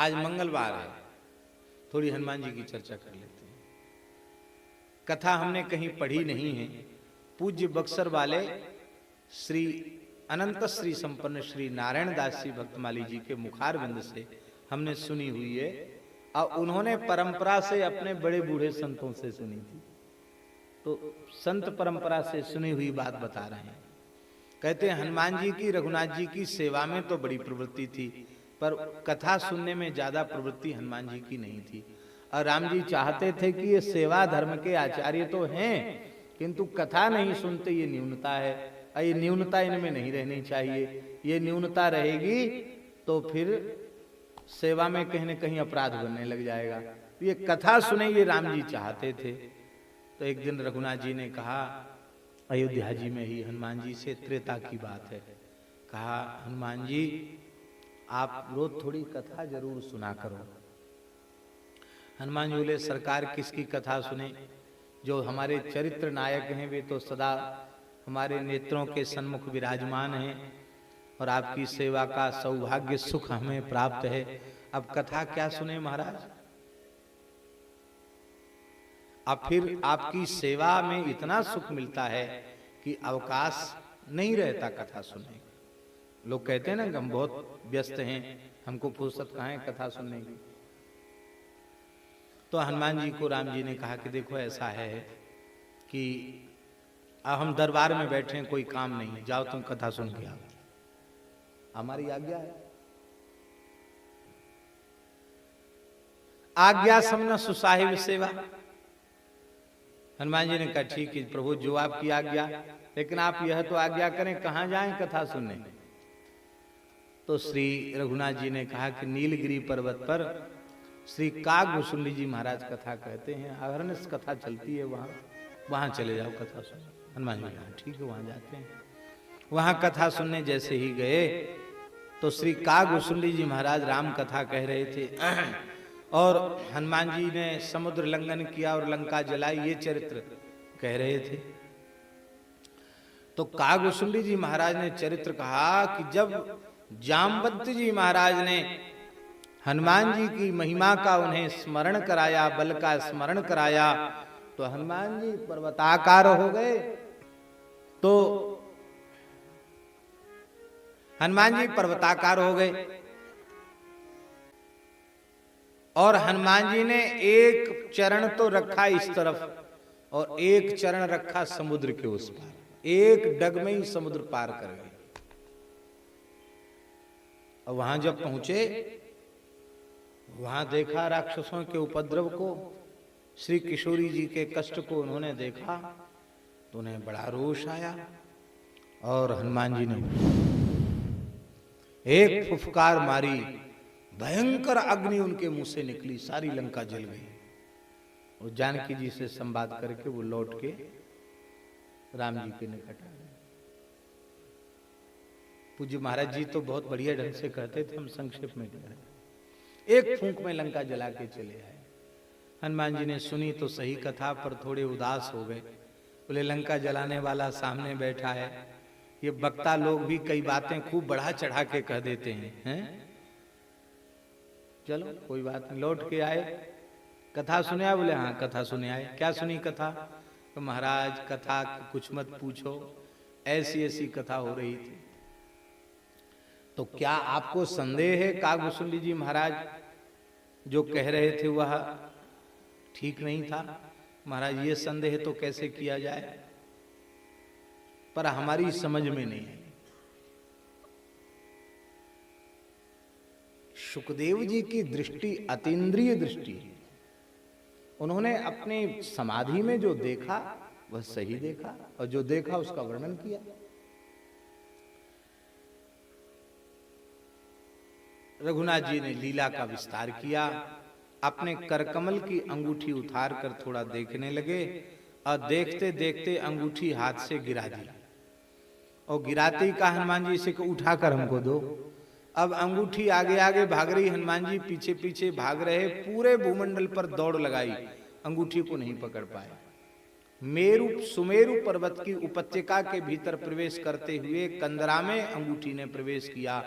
आज मंगलवार है, थोड़ी हनुमान जी की चर्चा कर लेते हैं। कथा हमने कहीं पढ़ी नहीं है। पूज्य बक्सर वाले श्री अनंत श्री संपन्न श्री नारायण दास जी भक्तमाली जी के मुखारविंद से हमने सुनी हुई है, और उन्होंने परंपरा से अपने बड़े बूढ़े संतों से सुनी थी। तो संत परंपरा से सुनी हुई बात बता रहे हैं। कहते हैं हनुमान जी की रघुनाथ जी की सेवा में तो बड़ी प्रवृत्ति थी, पर कथा सुनने में ज्यादा प्रवृत्ति हनुमान जी की नहीं थी। और राम जी चाहते थे कि ये सेवा धर्म के आचार्य तो हैं, किंतु कथा नहीं सुनते, ये न्यूनता है, और ये न्यूनता इनमें नहीं रहनी चाहिए। ये न्यूनता रहेगी तो फिर सेवा में कहीं न कहीं अपराध बनने लग जाएगा। ये कथा सुने ये राम जी चाहते थे। तो एक दिन रघुनाथ जी ने कहा, अयोध्या जी में ही हनुमान जी से त्रेता की बात है, कहा हनुमान जी आप रोज थोड़ी कथा जरूर सुना करो। हनुमान जी बोले सरकार किसकी कथा सुने, जो हमारे चरित्र नायक हैं वे तो सदा हमारे नेत्रों के सन्मुख विराजमान हैं, और आपकी सेवा का सौभाग्य सुख हमें प्राप्त है। अब कथा क्या सुने महाराज, अब फिर आपकी सेवा में इतना सुख मिलता है कि अवकाश नहीं रहता कथा सुनने का। लोग कहते हैं ना कि हम बहुत व्यस्त हैं, हमको फुर्सत कहाँ है कथा सुनने की। तो हनुमान जी को राम जी ने कहा कि देखो ऐसा है कि अब हम दरबार में बैठे हैं, कोई काम नहीं, जाओ तुम कथा सुन के आओ, हमारी आज्ञा है। आज्ञा समन सुसाहिब सेवा। हनुमान जी ने कहा ठीक है प्रभु, जो आपकी आज्ञा, लेकिन आप यह तो आज्ञा करें कहां जाएं कथा सुनने। तो श्री रघुनाथ जी ने कहा कि नीलगिरी पर्वत पर श्री कागभूषुंडी जी महाराज कथा कहते हैं, अहरनिश कथा चलती है, वहां चले जाओ कथा सुनने। हनुमान जी कहा ठीक है वहां जाते हैं। वहां कथा सुनने जैसे ही गए तो श्री कागभूषुंडी जी महाराज राम कथा कह रहे थे, और हनुमान जी ने समुद्र लंघन किया और लंका जलाई, ये चरित्र कह रहे थे। तो कागभूषुंडी जी महाराज ने चरित्र कहा कि जब जामवंत जी महाराज ने हनुमान जी की महिमा का उन्हें स्मरण कराया, बल का स्मरण कराया, तो हनुमान जी पर्वताकार हो गए। तो हनुमान जी पर्वताकार हो गए, और हनुमान जी ने एक चरण तो रखा इस तरफ और एक चरण रखा समुद्र के उस पार, एक डग में ही समुद्र पार कर गए। और वहां जब पहुंचे, वहां देखा राक्षसों के उपद्रव को, श्री किशोरी जी के कष्ट को उन्होंने देखा, तो उन्हें बड़ा रोष आया, और हनुमान जी ने एक फुफकार मारी, भयंकर अग्नि उनके मुंह से निकली, सारी लंका जल गई। और जानकी जी से संवाद करके वो लौट के राम जी के निकट आ गए। पूज्य महाराज जी तो बहुत बढ़िया ढंग से कहते थे, हम संक्षेप में कह रहे। एक फूंक में लंका जला के चले आए। हनुमान जी ने सुनी तो सही कथा, पर थोड़े उदास हो गए। बोले लंका जलाने वाला सामने बैठा है, ये वक्ता लोग भी कई बातें खूब बढ़ा चढ़ा के कह देते हैं। चलो कोई बात नहीं। लौट के आए, कथा सुने आए? बोले हाँ कथा सुने आए। क्या सुनी कथा? तो महाराज कथा कुछ मत पूछो, ऐसी ऐसी कथा हो रही थी। तो क्या आपको संदेह है कागभूषुंडी जी महाराज जो कह रहे थे वह ठीक नहीं था? महाराज ये संदेह तो कैसे किया जाए, पर हमारी समझ में नहीं है। सुखदेव जी की दृष्टि अतीन्द्रिय दृष्टि है। उन्होंने अपने समाधि में जो देखा वह सही देखा, और जो देखा उसका वर्णन किया। रघुनाथ जी ने लीला का विस्तार किया, अपने करकमल की अंगूठी उतार कर थोड़ा देखने लगे, और देखते देखते अंगूठी हाथ से गिरा दी, और गिराते ही कहा हनुमान जी से उठाकर हमको दो। अब अंगूठी आगे आगे भाग रही, हनुमान जी पीछे पीछे भाग रहे, पूरे भूमंडल पर दौड़ लगाई, अंगूठी को नहीं पकड़ पाए। मेरु सुमेरु पर्वत की उपत्यका के भीतर प्रवेश करते हुए कंदरा में अंगूठी ने प्रवेश किया,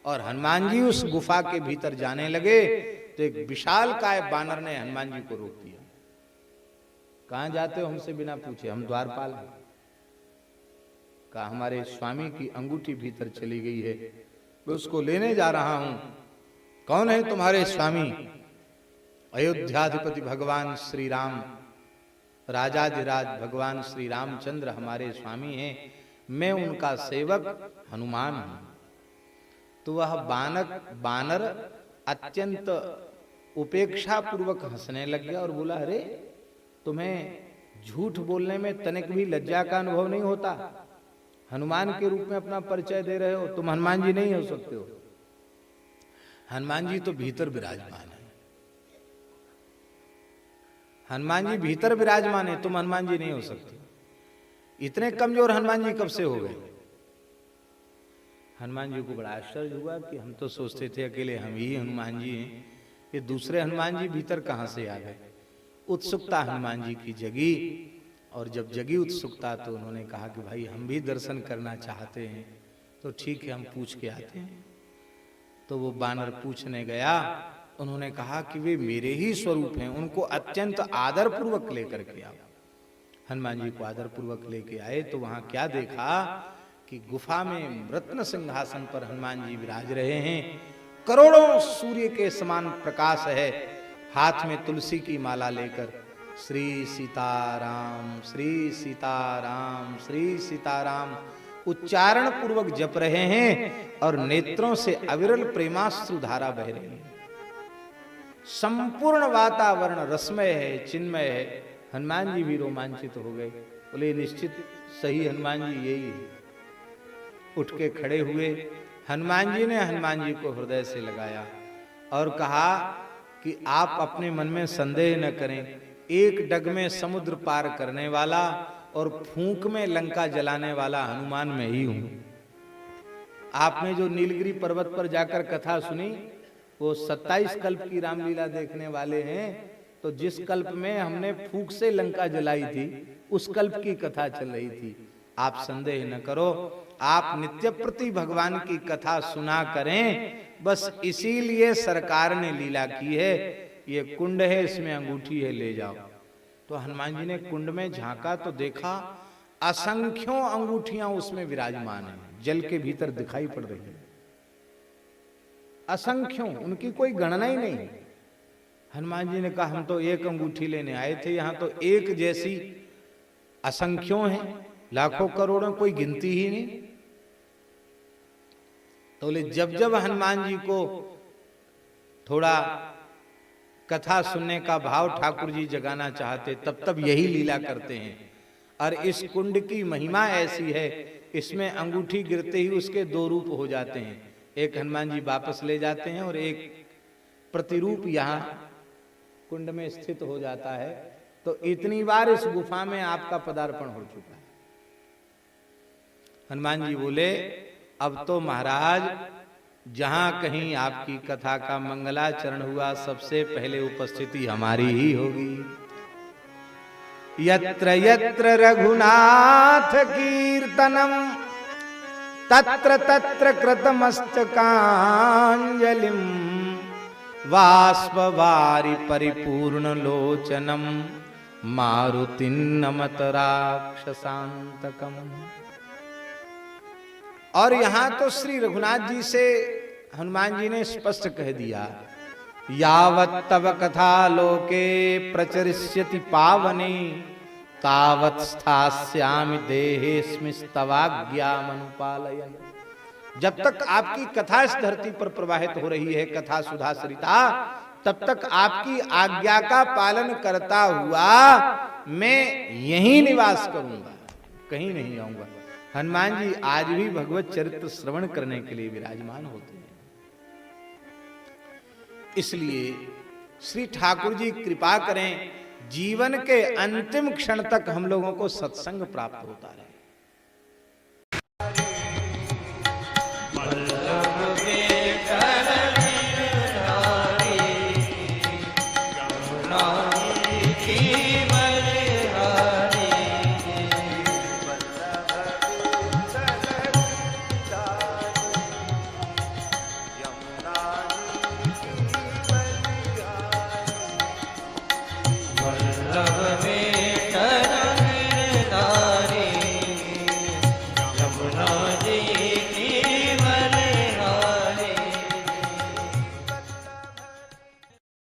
और हनुमान जी उस गुफा के भीतर जाने लगे तो एक विशालकाय बानर ने हनुमान जी को रोक दिया। कहां जाते हो हमसे बिना पूछे? हम द्वारपाल हैं। कहा हमारे स्वामी की अंगूठी भीतर चली गई है, मैं उसको लेने जा रहा हूं। कौन है तुम्हारे स्वामी? अयोध्याधिपति भगवान श्री राम, राजाधिराज भगवान श्री रामचंद्र हमारे स्वामी हैं, मैं उनका सेवक हनुमान हूं। तो वह बानर अत्यंत उपेक्षा पूर्वक हंसने लग गया और बोला, अरे तुम्हें झूठ बोलने में तनिक भी लज्जा का अनुभव नहीं होता? हनुमान के रूप में अपना परिचय दे रहे हो, तुम हनुमान जी नहीं हो सकते हो। हनुमान जी तो भीतर विराजमान है, हनुमान जी भीतर विराजमान है, तुम हनुमान जी नहीं हो सकते। इतने कमजोर हनुमान जी कब से हो गए? हनुमान जी को बड़ा आश्चर्य हुआ कि हम तो सोचते थे अकेले हम ही हनुमान जी हैं, ये दूसरे हनुमान जी भीतर कहां से आ गए। उत्सुकता हनुमान जी की जगी, और जब जगी उत्सुकता तो उन्होंने कहा कि भाई हम भी दर्शन करना चाहते हैं, तो ठीक है हम पूछ के आते हैं। तो वो बानर पूछने गया, उन्होंने कहा कि वे मेरे ही स्वरूप हैं, उनको अत्यंत आदर पूर्वक लेकर के आओ। हनुमान जी को आदर पूर्वक लेके आए तो वहां क्या देखा कि गुफा में रत्न सिंहासन पर हनुमान जी विराज रहे हैं, करोड़ों सूर्य के समान प्रकाश है, हाथ में तुलसी की माला लेकर श्री सीताराम श्री सीताराम श्री सीताराम उच्चारण पूर्वक जप रहे हैं और नेत्रों से अविरल प्रेमाश्रु धारा बह रही है। संपूर्ण वातावरण रसमय है, चिन्मय है। हनुमान जी भी रोमांचित हो गए, बोले निश्चित सही हनुमान जी यही है। उठ के खड़े हुए, हनुमान जी ने हनुमान जी को हृदय से लगाया और कहा कि आप अपने मन में संदेह न करें, एक डग में समुद्र पार करने वाला और फूंक में लंका जलाने वाला हनुमान मैं ही हूं। आपने जो नीलगिरी पर्वत पर जाकर कथा सुनी, वो 27 कल्प की रामलीला देखने वाले हैं, तो जिस कल्प में हमने फूंक से लंका जलाई थी उस कल्प की कथा चल रही थी। आप संदेह न करो, आप नित्य प्रति भगवान की कथा सुना करें, बस इसीलिए सरकार ने लीला की है। ये कुंड है, इसमें अंगूठी है, ले जाओ। तो हनुमान जी ने कुंड में झांका तो देखा असंख्यों अंगूठियां उसमें विराजमान हैं, जल के भीतर दिखाई पड़ रही है, असंख्यों, उनकी कोई गणना ही नहीं। हनुमान जी ने कहा हम तो एक अंगूठी लेने आए थे, यहां तो एक जैसी असंख्यों हैं, लाखों करोड़ों, कोई गिनती ही नहीं। तो बोले जब जब हनुमान जी को थोड़ा कथा सुनने का भाव ठाकुर जी जगाना चाहते तब तब यही लीला करते हैं। और इस कुंड की महिमा ऐसी है, इसमें अंगूठी गिरते ही उसके दो रूप हो जाते हैं, एक हनुमान जी वापस ले hजाते हैं और एक प्रतिरूप यहाँ कुंड में स्थित हो जाता है। तो इतनी बार इस गुफा में आपका पदार्पण हो चुका है। हनुमान जी बोले अब तो महाराज जहां कहीं आपकी कथा का मंगलाचरण हुआ, सबसे पहले उपस्थिति हमारी ही होगी। यत्र यत्र रघुनाथ कीर्तनम तत्र तत्र कृतमस्तकांजलिम वाष्पवारि परिपूर्ण लोचनम मारुतिं नमत राक्षसांतकम। और यहां तो श्री रघुनाथ जी से हनुमान जी ने स्पष्ट कह दिया, यावत् तव कथा लोके प्रचरिष्यति पावने तावत् स्थास्यामि देहेऽस्मिस्तवाज्ञामनुपालयन्। जब तक आपकी कथा इस धरती पर प्रवाहित हो रही है, कथा सुधा सरिता, तब तक आपकी आज्ञा का पालन करता हुआ मैं यहीं निवास करूंगा, कहीं नहीं आऊंगा। हनुमान जी आज भी भगवत चरित्र श्रवण करने के लिए विराजमान होते हैं। इसलिए श्री ठाकुर जी कृपा करें, जीवन के अंतिम क्षण तक हम लोगों को सत्संग प्राप्त होता रहे।